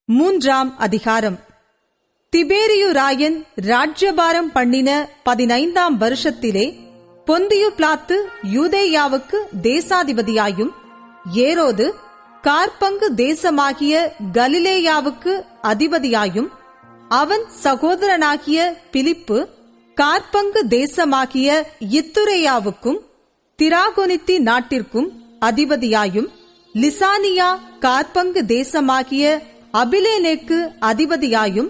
மூன்றாம் அதிகாரம். திபேரியுராயன் ராஜ்யபாரம் பண்ணின 15ஆம் வருஷத்திலே பொந்தியு பிலாத்து யூதேயாவுக்கு தேசாதிபதியாயும், ஏரோது காற்பங்கு தேசமாகிய கலிலேயாவுக்கு அதிபதியாயும், அவன் சகோதரனாகிய பிலிப்பு காற்பங்கு தேசமாகிய இத்துரேயாவுக்கும் திராகோனித்தி நாட்டிற்கும் அதிபதியாயும், லிசானியா காற்பங்கு தேசமாகிய அபிலேனேக்கு அதிபதியாயும்,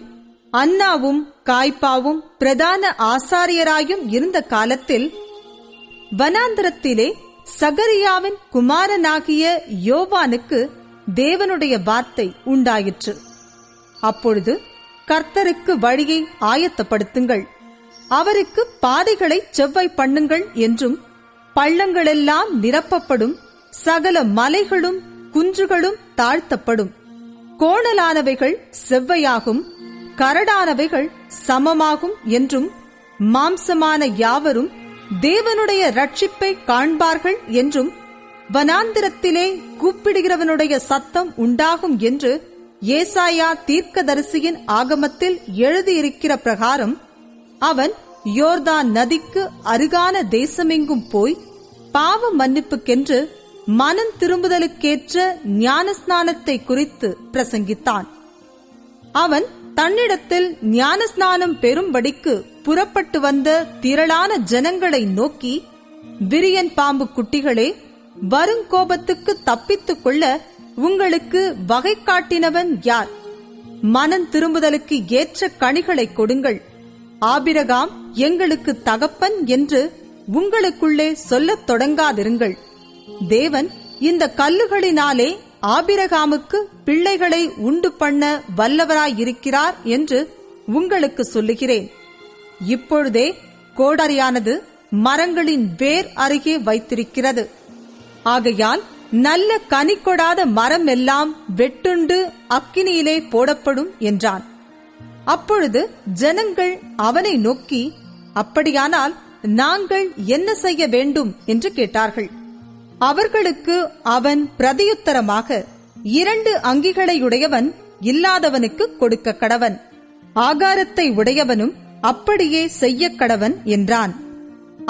அன்னாவும் காய்பாவும் பிரதான ஆசாரியராயும் இருந்த காலத்தில் வனாந்தரத்திலே சகரியாவின் குமாரனாகிய யோவானுக்கு தேவனுடைய வார்த்தை உண்டாயிற்று. அப்பொழுது கர்த்தருக்கு வழியை ஆயத்தப்படுத்துங்கள், அவருக்கு பாதைகளை செவ்வாய் பண்ணுங்கள் என்றும், பள்ளங்களெல்லாம் நிரப்பப்படும், சகல மலைகளும் குன்றுகளும் தாழ்த்தப்படும், கோணலானவைகள் செவ்வையாகும், கரடானவைகள் சமமாகும் என்றும், மாம்சமான யாவரும் தேவனுடைய ரட்சிப்பை காண்பார்கள் என்றும், வனாந்திரத்திலே கூப்பிடுகிறவனுடைய சத்தம் உண்டாகும் என்று ஏசாயா தீர்க்கதரிசியின் ஆகமத்தில் எழுதியிருக்கிற பிரகாரம் அவன் யோர்தான் நதிக்கு அருகான தேசமெங்கும் போய் பாவ மன்னிப்புக்கென்று மனம் திரும்புதலுக்கேற்ற ஞானஸ்நானத்தை குறித்து பிரசங்கித்தான். அவன் தன்னிடத்தில் ஞானஸ்நானம் பெறும்படிக்கு புறப்பட்டு வந்த திரளான ஜனங்களை நோக்கி, விரியன் பாம்பு குட்டிகளே, வருங்கோபத்துக்கு தப்பித்துக் கொள்ள உங்களுக்கு வகை காட்டினவன் யார்? மனம் திரும்புதலுக்கு ஏற்ற கனிகளை கொடுங்கள், ஆபிரகாம் எங்களுக்கு தகப்பன் என்று உங்களுக்குள்ளே சொல்லத் தொடங்காதிருங்கள். தேவன் இந்த கல்லுகளினாலே ஆபிரகாமுக்கு பிள்ளைகளை உண்டு பண்ண வல்லவராயிருக்கிறார் என்று உங்களுக்கு சொல்லுகிறேன். இப்பொழுதே கோடரியானது மரங்களின் வேர் அருகே வைத்திருக்கிறது. ஆகையால் நல்ல கனி கொடாத மரம் எல்லாம் வெட்டுண்டு அக்கினியிலே போடப்படும் என்றான். அப்பொழுது ஜனங்கள் அவனை நோக்கி, அப்படியானால் நாங்கள் என்ன செய்ய வேண்டும் என்று கேட்டார்கள். அவர்களுக்கு அவன் பிரதியுத்தரமாக, 2 அங்கிகளையுடையவன் இல்லாதவனுக்கு கொடுக்க கடவன், ஆகாரத்தை உடையவனும் அப்படியே செய்ய கடவன் என்றான்.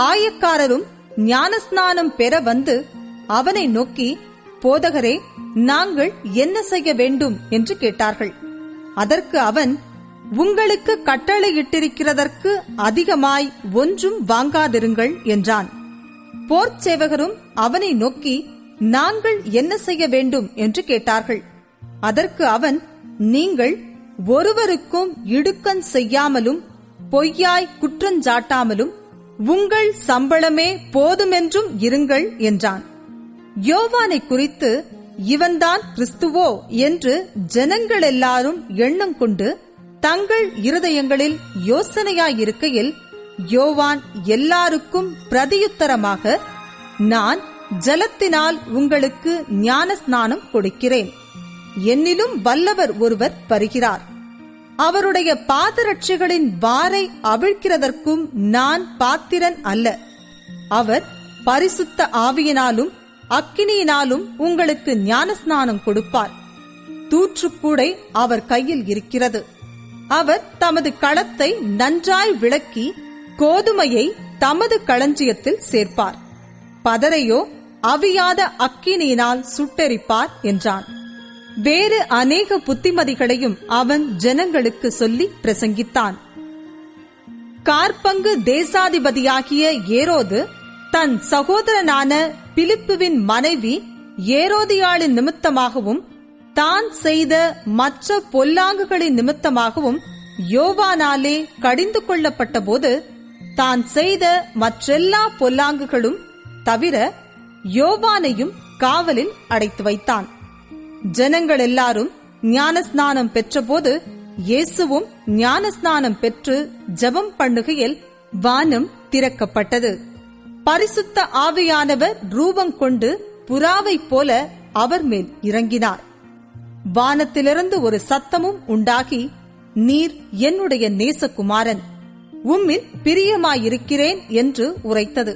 ஆயக்காரரும் ஞானஸ்நானம் பெற வந்து அவனை நோக்கி, போதகரே, நாங்கள் என்ன செய்ய வேண்டும் என்று கேட்டார்கள். அதற்கு அவன், உங்களுக்கு கட்டளையிட்டிருக்கிறதற்கு அதிகமாய் ஒன்றும் வாங்காதிருங்கள் என்றான். போர்ச்சேவகரும் அவனை நோக்கி, நாங்கள் என்ன செய்ய வேண்டும் என்று கேட்டார்கள். அதற்கு அவன், நீங்கள் ஒருவருக்கும் இடுக்கண் செய்யாமலும் பொய்யாய் குற்றஞ்சாட்டாமலும் உங்கள் சம்பளமே போதுமென்றும் இருங்கள் என்றான். யோவானை குறித்து, இவன்தான் கிறிஸ்துவோ என்று ஜனங்கள் எல்லாரும் எண்ணம் கொண்டு தங்கள் இருதயங்களில் யோசனையாயிருக்கையில், யோவான் எல்லாருக்கும் பிரதியுத்தரமாக, நான் ஜலத்தினால் உங்களுக்கு ஞானஸ்நானம் கொடுக்கிறேன், என்னிலும் வல்லவர் ஒருவர் வருகிறார், அவருடைய பாதரட்சிகளின் வாரை அவிழ்க்கிறதற்கும் நான் பாத்திரன் அல்ல, அவர் பரிசுத்த ஆவியினாலும் அக்கினியினாலும் உங்களுக்கு ஞானஸ்நானம் கொடுப்பார், தூற்றுக்கூடை அவர் கையில் இருக்கிறது, அவர் தமது களத்தை நன்றாய் விளக்கி கோதுமையை தமது களஞ்சியத்தில் சேர்ப்பார், பதரையோ அவியாத அக்கினியினால் சுட்டெரிப்பார் என்றான். வேறு அநேக புத்திமதிகளையும் அவன் ஜனங்களுக்கு சொல்லி பிரசங்கித்தான். காற்பங்கு தேசாதிபதியாகிய ஏரோது தன் சகோதரனான பிலிப்புவின் மனைவி ஏரோதியாளின் நிமித்தமாகவும் தான் செய்த மற்ற பொல்லாங்குகளின் நிமித்தமாகவும் யோவானாலே கடிந்து கொள்ளப்பட்ட போது, தான் செய்த மற்றெல்லா பொல்லாங்குகளும் தவிர யோவானையும் காவலில் அடைத்து வைத்தான். ஜனங்கள் எல்லாரும் ஞானஸ்நானம் பெற்றபோது இயேசுவும் ஞானஸ்நானம் பெற்று ஜெபம் பண்ணுகையில் வானம் திறக்கப்பட்டது. பரிசுத்த ஆவியானவர் ரூபம் கொண்டு புறாவைப் போல அவர் மேல் இறங்கினார். வானத்திலிருந்து ஒரு சத்தமும் உண்டாகி, நீர் என்னுடைய நேசகுமாரன், உம்மில் பிரியமாயிருக்கிறேன் என்று உரைத்தது.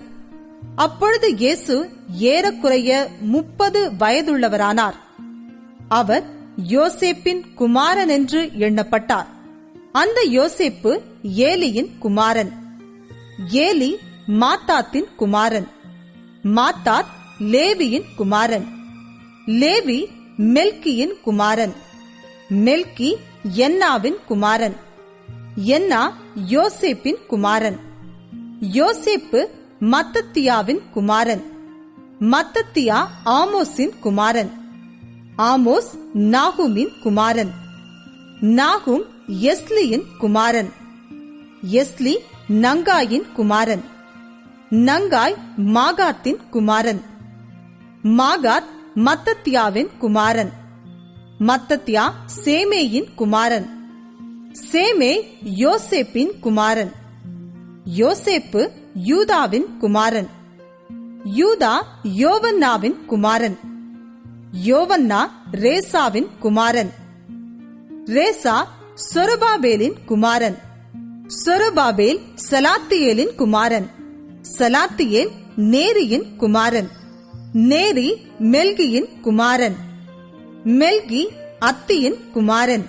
அப்பொழுது இயேசு ஏறக்குறைய 30 வயதுள்ளவரானார். அவர் யோசேப்பின் குமாரன் என்று எண்ணப்பட்டார். அந்த யோசேப்பு ஏலியின் குமாரன். ஏலி மாத்தாத்தின் குமாரன். மாத்தாத் லேவியின் குமாரன். லேவி மெல்கியின் குமாரன். மெல்கி என்னாவின் குமாரன். என்னா யோசேப்பின் குமாரன். யோசேப்பு மத்தத்தியாவின் குமாரன். மத்தத்தியா ஆமோஸின் குமாரன். ஆமோஸ் நாகூமின் குமாரன். நாகூம் எஸ்லியின் குமாரன். எஸ்லி நங்காயின் குமாரன். நங்காய் மாகாத்தின் குமாரன். மாகாத் மத்தத்தியாவின் குமாரன். மத்தத்தியா சேமேயின் குமாரன். சேமே யோசேப்பின் குமாரன். யோசேப்பு யூதாவின் குமாரன். யூதா யோவன்னாவின் குமாரன். யோவன்னா ரேசாவின் குமாரன். ரேசா சொரபாபேலின் குமாரன். சொரபாபேல் சலாத்தியேலின் குமாரன். சலாத்தியேல் நேரியின் குமாரன். நேரி மெல்கியின் குமாரன். மெல்கி அத்தியின் குமாரன்.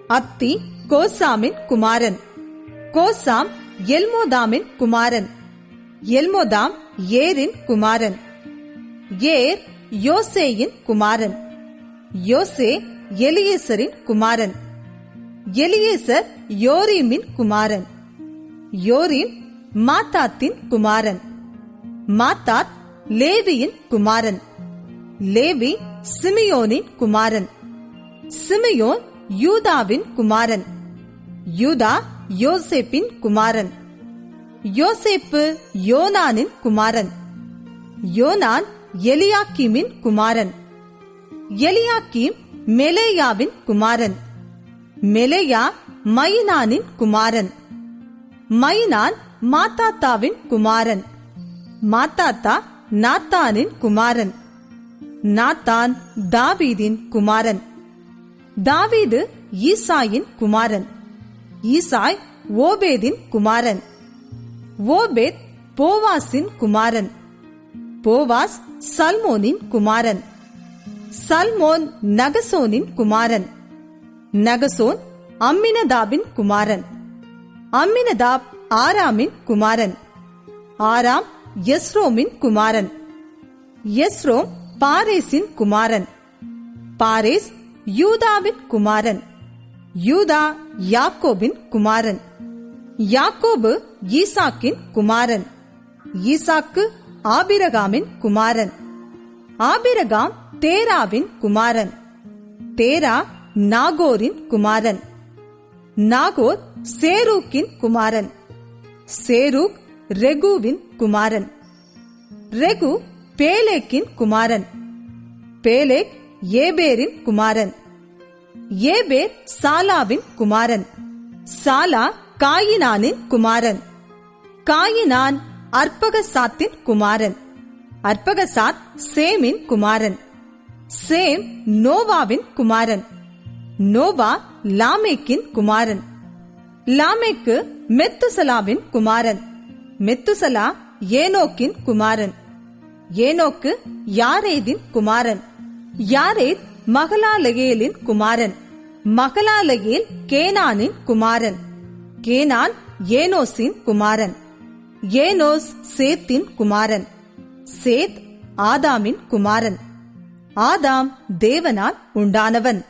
அத்தி கோசாமின் குமாரன். கோசாம் எல்மோதாமின் குமாரன். எல்மோதாம் ஏரின் குமாரன். ஏர் யோசேயின் குமாரன். யோசே எலியேசரின் குமாரன். எலியேசர் யோரீமின் குமாரன். யோரீம் மாத்தாத்தின் குமாரன். மாத்தாத் லேவியின் குமாரன். லேவி சிமியோனின் குமாரன். சிமியோன் யூதாவின் குமாரன். யூதா யோசேப்பின் குமாரன். யோசேப்பு யோனானின் குமாரன். யோனான் எலியாக்கீமின் குமாரன். எலியாக்கீம் மெலேயாவின் குமாரன். மெலேயா மைனானின் குமாரன். மைனான் மாத்தாத்தாவின் குமாரன். மாத்தாத்தா நாத்தானின் குமாரன். நாத்தான் தாவீதின் குமாரன். தாவீது ஈசாயின் குமாரன். ஈசாய் ஓபேதின் குமாரன். ஓபேத் போவாசின் குமாரன். போவாஸ் சல்மோனின் குமாரன். சல்மோன் நகசோனின் குமாரன். நகசோன் அம்மினதாபின் குமாரன். அம்மினதாப் ஆராமின் குமாரன். ஆராம் எஸ்ரோமின் குமாரன். எஸ்ரோம் பாரேசின் குமாரன். பாரேஸ் யூதாவின் குமாரன். யூதா யாக்கோபின் குமாரன். யாக்கோபு ஈசாக்கின் குமாரன். ஈசாக்கு ஆபிரகாமின் குமாரன். ஆபிரகாம் தேராவின் குமாரன். தேரா நாகோரின் குமாரன். நாகோர் சேரூக்கின் குமாரன். சேரூக் ரெகுவின் குமாரன். ரெகு பேலேக்கின் குமாரன். பேலேக் ஏபேரின் குமாரன். ஏபேர் சாலாவின் குமாரன். சாலா காயினானின் குமாரன். காயினான் அர்பகசாத்தின் குமாரன். அர்பகசாத் சேமின் குமாரன். சேம் நோவாவின் குமாரன். நோவா லாமேக்கின் குமாரன். லாமேக்கு மெத்துசலாவின் குமாரன். மெத்துசலா ஏனோக்கின் குமாரன். ஏனோக்கு யாரேதின் குமாரன். யாரேத் மகலாலயேலின் குமாரன். மகலாலயேல் கேனானின் குமாரன். கேனான் ஏனோசின் குமாரன். ஏனோஸ் சேத்தின் குமாரன். சேத் ஆதாமின் குமாரன். ஆதாம் தேவனால் உண்டானவன்.